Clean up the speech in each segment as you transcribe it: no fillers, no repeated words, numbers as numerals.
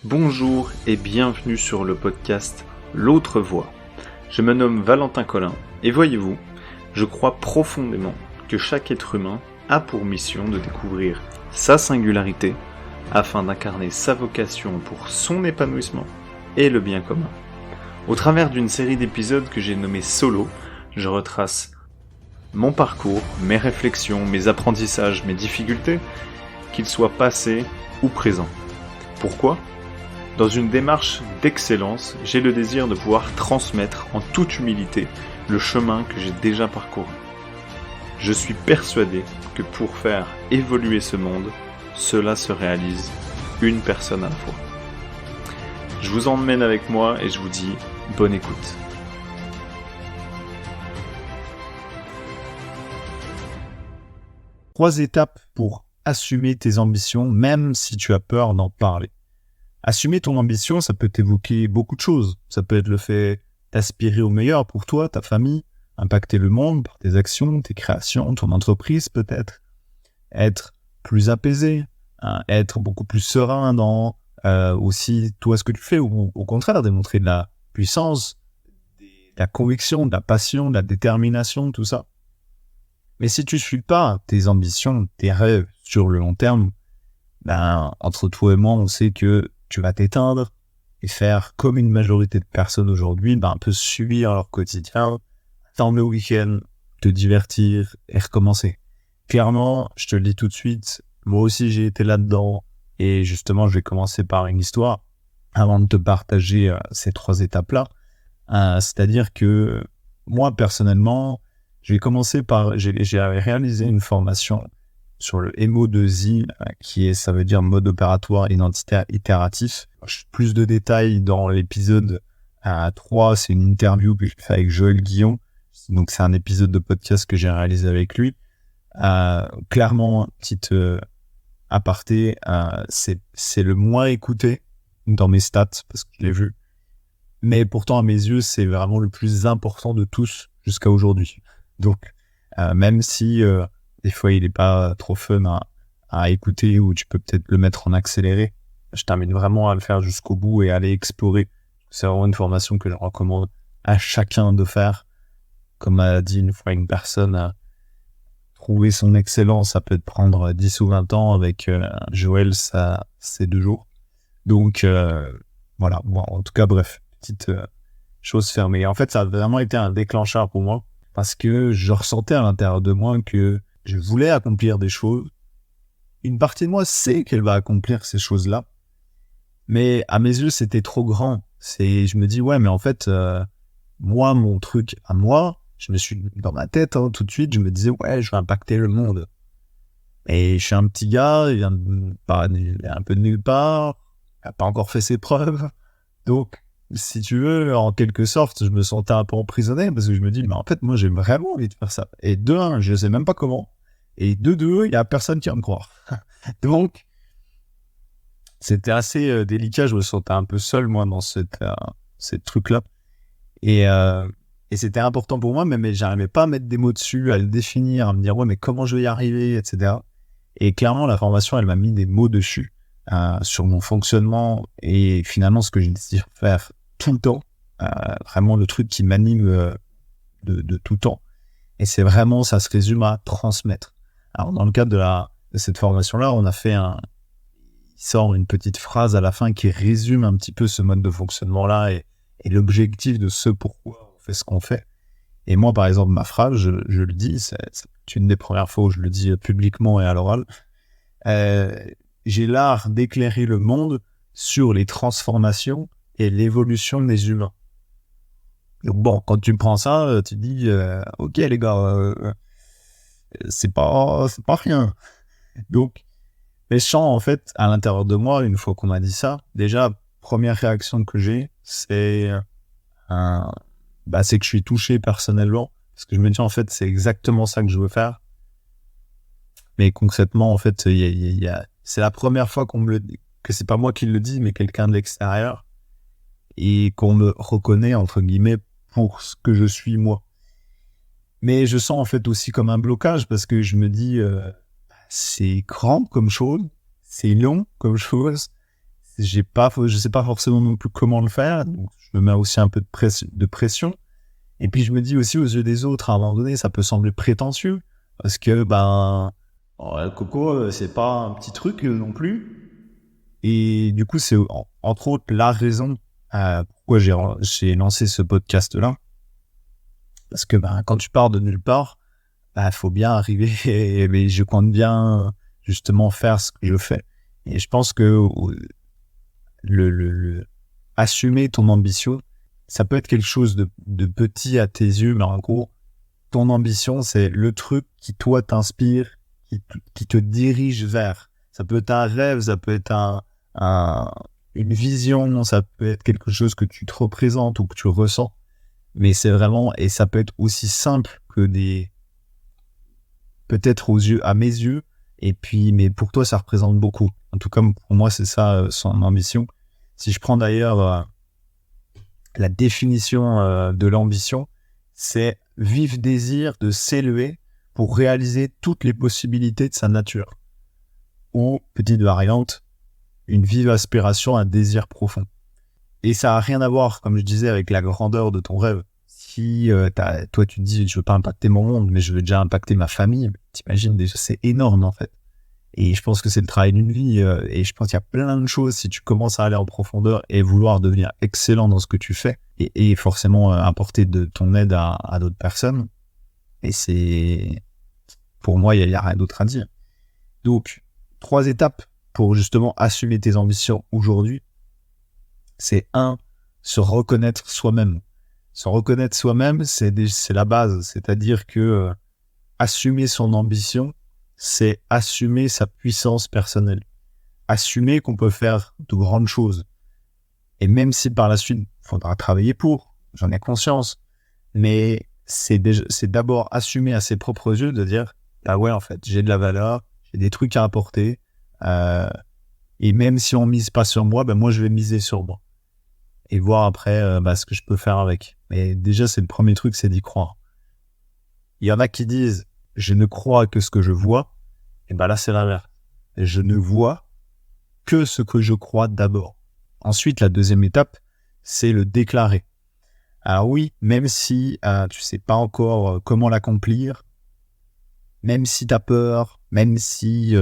Bonjour et bienvenue sur le podcast L'autre voix. Je me nomme Valentin Collin et voyez-vous, je crois profondément que chaque être humain a pour mission de découvrir sa singularité afin d'incarner sa vocation pour son épanouissement et le bien commun. Au travers d'une série d'épisodes que j'ai nommé Solo, je retrace mon parcours, mes réflexions, mes apprentissages, mes difficultés, qu'ils soient passés ou présents. Pourquoi ? Dans une démarche d'excellence, j'ai le désir de pouvoir transmettre en toute humilité le chemin que j'ai déjà parcouru. Je suis persuadé que pour faire évoluer ce monde, cela se réalise une personne à la fois. Je vous emmène avec moi et je vous dis bonne écoute. Trois étapes pour assumer tes ambitions, même si tu as peur d'en parler. Assumer ton ambition, ça peut t'évoquer beaucoup de choses. Ça peut être le fait d'aspirer au meilleur pour toi, ta famille, impacter le monde par tes actions, tes créations, ton entreprise peut-être. Être plus apaisé, être beaucoup plus serein dans aussi toi ce que tu fais, ou au contraire démontrer de la puissance, de la conviction, de la passion, de la détermination, tout ça. Mais si tu suis pas tes ambitions, tes rêves sur le long terme, entre toi et moi, on sait que tu vas t'éteindre et faire comme une majorité de personnes aujourd'hui, un peu subir leur quotidien, attendre le week-end, te divertir et recommencer. Clairement, je te le dis tout de suite, moi aussi j'ai été là-dedans et justement je vais commencer par une histoire avant de te partager ces trois étapes-là. C'est-à-dire que moi personnellement, j'ai réalisé une formation sur le MO2I, ça veut dire mode opératoire identitaire itératif. Plus de détails dans l'épisode 3, c'est une interview que j'ai fait avec Joël Guillon. Donc c'est un épisode de podcast que j'ai réalisé avec lui. Clairement, petite aparté, c'est le moins écouté dans mes stats, parce que je l'ai vu. Mais pourtant, à mes yeux, c'est vraiment le plus important de tous jusqu'à aujourd'hui. Donc, même si des fois il n'est pas trop fun à écouter, ou tu peux peut-être le mettre en accéléré, je t'invite vraiment à le faire jusqu'au bout et à aller explorer. C'est vraiment une formation que je recommande à chacun de faire. Comme a dit une fois une personne, trouver son excellence, ça peut te prendre 10 ou 20 ans. Avec Joël, ça c'est 2 jours. Donc voilà, bon, en tout cas bref, petite chose fermée. En fait, ça a vraiment été un déclencheur pour moi, parce que je ressentais à l'intérieur de moi que je voulais accomplir des choses. Une partie de moi sait qu'elle va accomplir ces choses-là, mais à mes yeux, c'était trop grand. Je me dis, ouais, mais en fait, moi, mon truc à moi, je me suis dans ma tête, tout de suite, je me disais, ouais, je vais impacter le monde. Et je suis un petit gars, il est un peu de nulle part, il n'a pas encore fait ses preuves. Donc, si tu veux, en quelque sorte, je me sentais un peu emprisonné, parce que je me dis, mais en fait, moi, j'ai vraiment envie de faire ça. Et de un, je ne sais même pas comment. Et de deux, il n'y a personne qui va me croire. Donc, c'était assez délicat. Je me sentais un peu seul, moi, dans ces trucs-là. Et c'était important pour moi, mais j'arrivais pas à mettre des mots dessus, à le définir, à me dire, ouais, mais comment je vais y arriver, etc. Et clairement, la formation, elle m'a mis des mots dessus, sur mon fonctionnement et finalement ce que je désire faire tout le temps. Vraiment le truc qui m'anime de tout temps. Et c'est vraiment, ça se résume à transmettre. Alors, dans le cadre de cette formation-là, on a fait il sort une petite phrase à la fin qui résume un petit peu ce mode de fonctionnement-là et l'objectif de ce pourquoi on fait ce qu'on fait. Et moi, par exemple, ma phrase, je le dis, c'est une des premières fois où je le dis publiquement et à l'oral. J'ai l'art d'éclairer le monde sur les transformations et l'évolution des humains. Donc bon, quand tu prends ça, tu te dis, ok les gars, c'est pas rien. Donc, mais je sens en fait à l'intérieur de moi, une fois qu'on m'a dit ça, déjà, première réaction que j'ai, c'est que je suis touché personnellement, parce que je me dis en fait, c'est exactement ça que je veux faire. Mais concrètement, en fait, c'est la première fois qu'on me le dit, que c'est pas moi qui le dis, mais quelqu'un de l'extérieur, et qu'on me reconnaît, entre guillemets, pour ce que je suis moi. Mais je sens en fait aussi comme un blocage, parce que je me dis, c'est grand comme chose, c'est long comme chose, je sais pas forcément non plus comment le faire, donc je me mets aussi un peu de pression. Et puis je me dis aussi aux yeux des autres, à un moment donné, ça peut sembler prétentieux, parce que le coco, c'est pas un petit truc non plus. Et du coup, c'est entre autres la raison pourquoi j'ai lancé ce podcast-là, parce que quand tu pars de nulle part, faut bien arriver, mais je compte bien justement faire ce que je fais. Et je pense que assumer ton ambition, ça peut être quelque chose de petit à tes yeux, mais en gros, ton ambition, c'est le truc qui, toi, t'inspire, qui te dirige vers. Ça peut être un rêve, ça peut être une vision, ça peut être quelque chose que tu te représentes ou que tu ressens. Mais c'est vraiment, et ça peut être aussi simple que peut-être à mes yeux, et puis, mais pour toi, ça représente beaucoup. En tout cas, pour moi, c'est ça, son ambition. Si je prends d'ailleurs la définition de l'ambition, c'est vif désir de s'élever pour réaliser toutes les possibilités de sa nature. Ou, petite variante, une vive aspiration, un désir profond. Et ça n'a rien à voir, comme je disais, avec la grandeur de ton rêve. Si toi tu te dis, je veux pas impacter mon monde, mais je veux déjà impacter ma famille, t'imagines déjà, c'est énorme en fait. Et je pense que c'est le travail d'une vie. Et je pense qu'il y a plein de choses, si tu commences à aller en profondeur et vouloir devenir excellent dans ce que tu fais, et forcément apporter de ton aide à d'autres personnes. Et c'est... Pour moi, il n'y a rien d'autre à dire. Donc, 3 étapes pour justement assumer tes ambitions aujourd'hui. C'est 1, se reconnaître soi-même. Se reconnaître soi-même, c'est la base. C'est-à-dire que assumer son ambition, c'est assumer sa puissance personnelle. Assumer qu'on peut faire de grandes choses. Et même si par la suite, il faudra travailler pour, j'en ai conscience. Mais c'est d'abord assumer à ses propres yeux de dire, ouais, en fait, j'ai de la valeur, j'ai des trucs à apporter. Et même si on mise pas sur moi, moi, je vais miser sur moi. Et voir après ce que je peux faire avec. Mais déjà, c'est le premier truc, c'est d'y croire. Il y en a qui disent, je ne crois que ce que je vois. Et là, c'est l'inverse. Je ne vois que ce que je crois d'abord. Ensuite, la deuxième étape, c'est le déclarer. Alors oui, même si tu sais pas encore comment l'accomplir, même si tu as peur, même si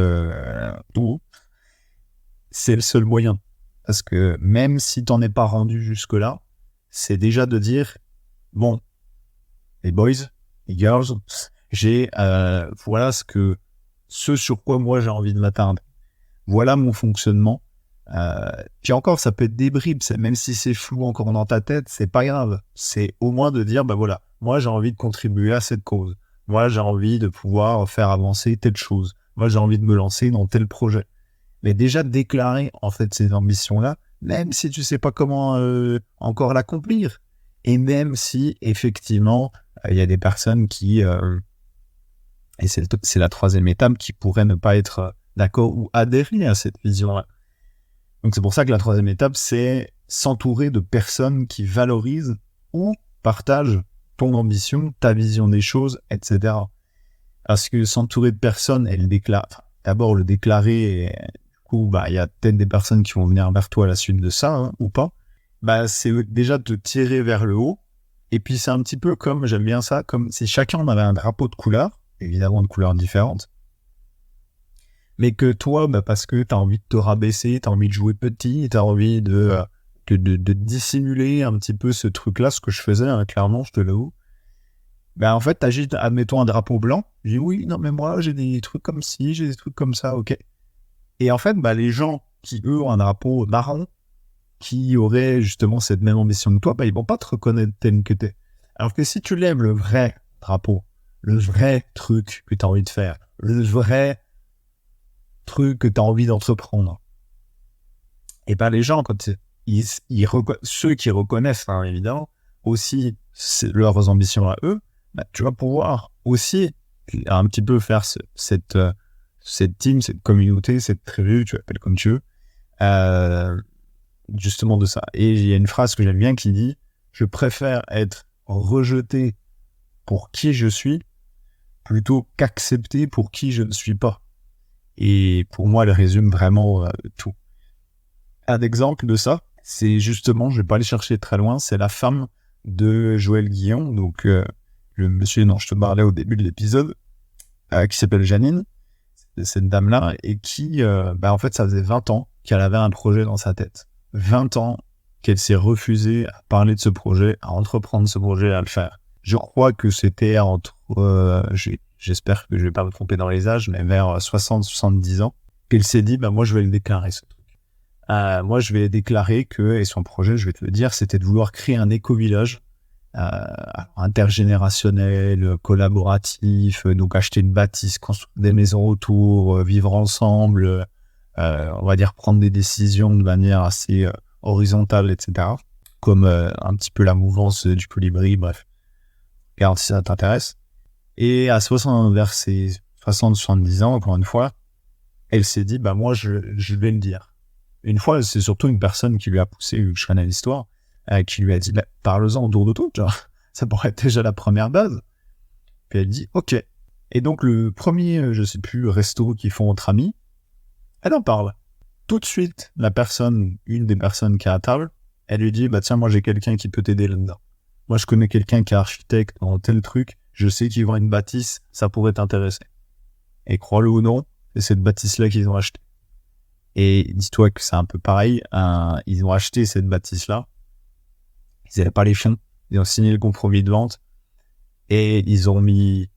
c'est le seul moyen. Parce que même si t'en es pas rendu jusque-là, c'est déjà de dire, bon, les boys, les girls, j'ai voilà ce sur quoi moi j'ai envie de m'atteindre. Voilà mon fonctionnement. Puis encore, ça peut être des bribes, même si c'est flou encore dans ta tête, c'est pas grave. C'est au moins de dire, voilà, moi j'ai envie de contribuer à cette cause. Moi j'ai envie de pouvoir faire avancer telle chose. Moi j'ai envie de me lancer dans tel projet. Mais déjà déclarer en fait ces ambitions-là, même si tu sais pas comment encore l'accomplir. Et même si effectivement il y a des personnes qui, et c'est la troisième étape, qui pourraient ne pas être d'accord ou adhérer à cette vision-là. Donc c'est pour ça que la troisième étape, c'est s'entourer de personnes qui valorisent ou partagent ton ambition, ta vision des choses, etc. Parce que s'entourer de personnes, d'abord le déclarer, et du coup, il y a peut-être des personnes qui vont venir vers toi à la suite de ça, ou pas. C'est déjà te tirer vers le haut. Et puis c'est un petit peu comme, j'aime bien ça, comme si chacun avait un drapeau de couleur, évidemment de couleurs différentes, mais que toi, parce que t'as envie de te rabaisser, t'as envie de jouer petit, t'as envie de dissimuler un petit peu ce truc-là, ce que je faisais, clairement, je te l'avoue. En fait, t'agites, admettons, un drapeau blanc. Je dis, oui, non, mais moi, j'ai des trucs comme ci, j'ai des trucs comme ça, ok. Et en fait, les gens qui, eux, ont un drapeau marron, qui auraient justement cette même ambition que toi, ils vont pas te reconnaître tel que t'es. Alors que si tu lèves le vrai drapeau, le vrai truc que t'as envie de faire, le vrai truc que tu as envie d'entreprendre. Et les gens, quand ceux qui reconnaissent, évidemment, aussi leurs ambitions à eux, tu vas pouvoir aussi un petit peu faire cette team, cette communauté, cette tribu, tu l'appelles comme tu veux, justement de ça. Et il y a une phrase que j'aime bien qui dit « Je préfère être rejeté pour qui je suis plutôt qu'accepté pour qui je ne suis pas ». Et pour moi, elle résume vraiment tout. Un exemple de ça, c'est justement, je vais pas aller chercher très loin, c'est la femme de Joël Guillon, donc le monsieur dont je te parlais au début de l'épisode, qui s'appelle Janine, cette dame-là, et qui, en fait, ça faisait 20 ans qu'elle avait un projet dans sa tête. 20 ans qu'elle s'est refusée à parler de ce projet, à entreprendre ce projet, à le faire. Je crois que c'était entre, j'espère que je vais pas me tromper dans les âges, mais vers 60-70 ans, qu'elle s'est dit, moi, je vais le déclarer, ce truc. Moi, je vais déclarer que, et son projet, je vais te le dire, c'était de vouloir créer un éco-village intergénérationnel, collaboratif, donc acheter une bâtisse, construire des maisons autour, vivre ensemble, on va dire prendre des décisions de manière assez horizontale, etc. Comme un petit peu la mouvance du colibri, bref. Regarde si ça t'intéresse. Et vers ses 60-70 ans, encore une fois, elle s'est dit, moi, je vais le dire. Une fois, c'est surtout une personne qui lui a poussé, vu que je connais l'histoire, qui lui a dit, parle-en autour de tout, genre, ça pourrait être déjà la première base. Puis elle dit, ok. Et donc, le premier, je sais plus, resto qu'ils font entre amis, elle en parle. Tout de suite, une des personnes qui est à table, elle lui dit, tiens, moi, j'ai quelqu'un qui peut t'aider là-dedans. Moi, je connais quelqu'un qui est architecte dans tel truc, je sais qu'ils vend une bâtisse, ça pourrait t'intéresser. Et crois-le ou non, c'est cette bâtisse-là qu'ils ont achetée. Et dis-toi que c'est un peu pareil, ils ont acheté cette bâtisse-là, ils n'avaient pas les fonds, ils ont signé le compromis de vente, et ils ont mis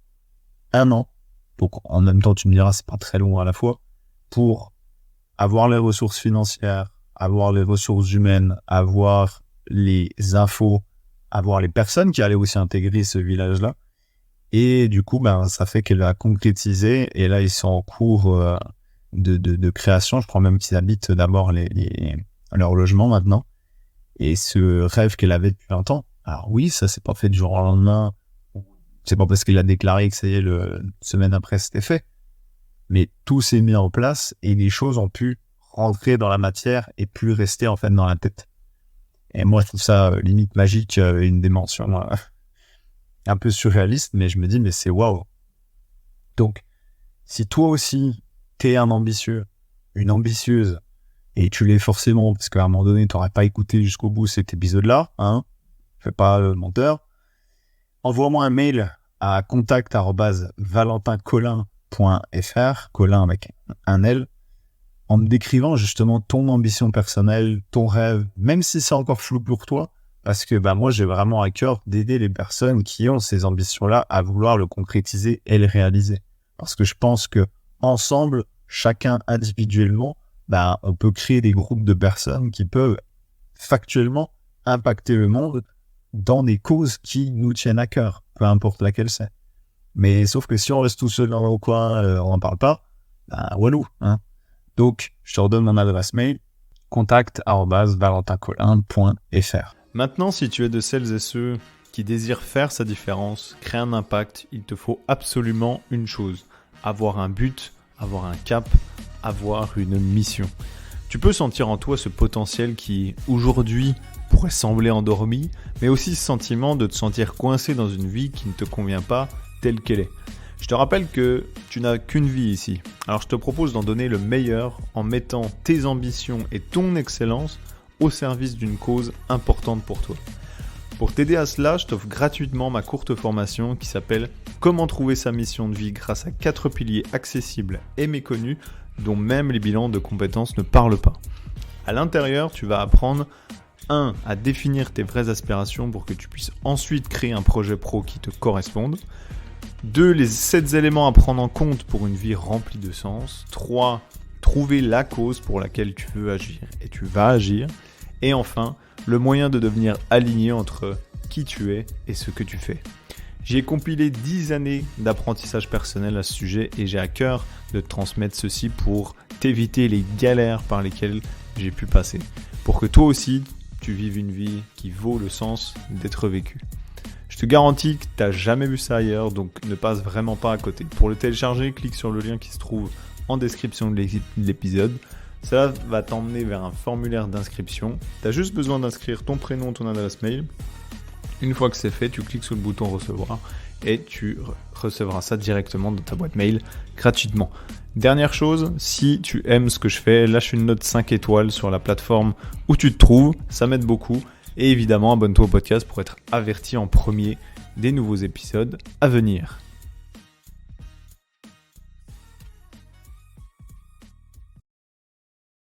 1 an, donc en même temps tu me diras c'est pas très long à la fois, pour avoir les ressources financières, avoir les ressources humaines, avoir les infos, avoir les personnes qui allaient aussi intégrer ce village-là, et du coup ça fait qu'elle a concrétisé, et là ils sont en cours de création. Je crois même qu'ils habitent d'abord leur logement maintenant. Et ce rêve qu'elle avait depuis 20 ans, alors oui, ça s'est pas fait du jour au lendemain. C'est pas parce qu'il a déclaré que ça y est, semaine après, c'était fait. Mais tout s'est mis en place et les choses ont pu rentrer dans la matière et plus rester en fait dans la tête. Et moi, je trouve ça limite magique, une dimension un peu surréaliste, mais je me dis, mais c'est waouh. Donc, si toi aussi, t'es un ambitieux, une ambitieuse, et tu l'es forcément, parce qu'à un moment donné, t'aurais pas écouté jusqu'au bout cet épisode-là, fais pas le menteur, envoie-moi un mail à contact@valentincolin.fr, Colin avec un L, en me décrivant justement ton ambition personnelle, ton rêve, même si c'est encore flou pour toi, parce que moi, j'ai vraiment à cœur d'aider les personnes qui ont ces ambitions-là à vouloir le concrétiser et le réaliser. Parce que je pense que ensemble, chacun individuellement, on peut créer des groupes de personnes qui peuvent factuellement impacter le monde dans des causes qui nous tiennent à cœur, peu importe laquelle c'est. Mais sauf que si on reste tout seul dans le coin, on n'en parle pas, walou. Donc, je te redonne mon adresse mail, contact@valentincolin.fr. Maintenant, si tu es de celles et ceux qui désirent faire sa différence, créer un impact, il te faut absolument une chose, avoir un but, avoir un cap, avoir une mission. Tu peux sentir en toi ce potentiel qui, aujourd'hui, pourrait sembler endormi, mais aussi ce sentiment de te sentir coincé dans une vie qui ne te convient pas telle qu'elle est. Je te rappelle que tu n'as qu'une vie ici, alors je te propose d'en donner le meilleur en mettant tes ambitions et ton excellence au service d'une cause importante pour toi. Pour t'aider à cela, je t'offre gratuitement ma courte formation qui s'appelle « Comment trouver sa mission de vie grâce à 4 piliers accessibles et méconnus dont même les bilans de compétences ne parlent pas ». À l'intérieur, tu vas apprendre 1. À définir tes vraies aspirations pour que tu puisses ensuite créer un projet pro qui te corresponde. 2. Les 7 éléments à prendre en compte pour une vie remplie de sens. 3. Trouver la cause pour laquelle tu veux agir et tu vas agir. Et enfin, le moyen de devenir aligné entre qui tu es et ce que tu fais. J'ai compilé 10 années d'apprentissage personnel à ce sujet et j'ai à cœur de te transmettre ceci pour t'éviter les galères par lesquelles j'ai pu passer. Pour que toi aussi, tu vives une vie qui vaut le sens d'être vécue. Je te garantis que tu n'as jamais vu ça ailleurs, donc ne passe vraiment pas à côté. Pour le télécharger, clique sur le lien qui se trouve en description de l'épisode. Cela va t'emmener vers un formulaire d'inscription. Tu as juste besoin d'inscrire ton prénom, ton adresse mail. Une fois que c'est fait, tu cliques sur le bouton recevoir et tu recevras ça directement dans ta boîte mail gratuitement. Dernière chose, si tu aimes ce que je fais, lâche une note 5 étoiles sur la plateforme où tu te trouves, ça m'aide beaucoup. Et évidemment, abonne-toi au podcast pour être averti en premier des nouveaux épisodes à venir.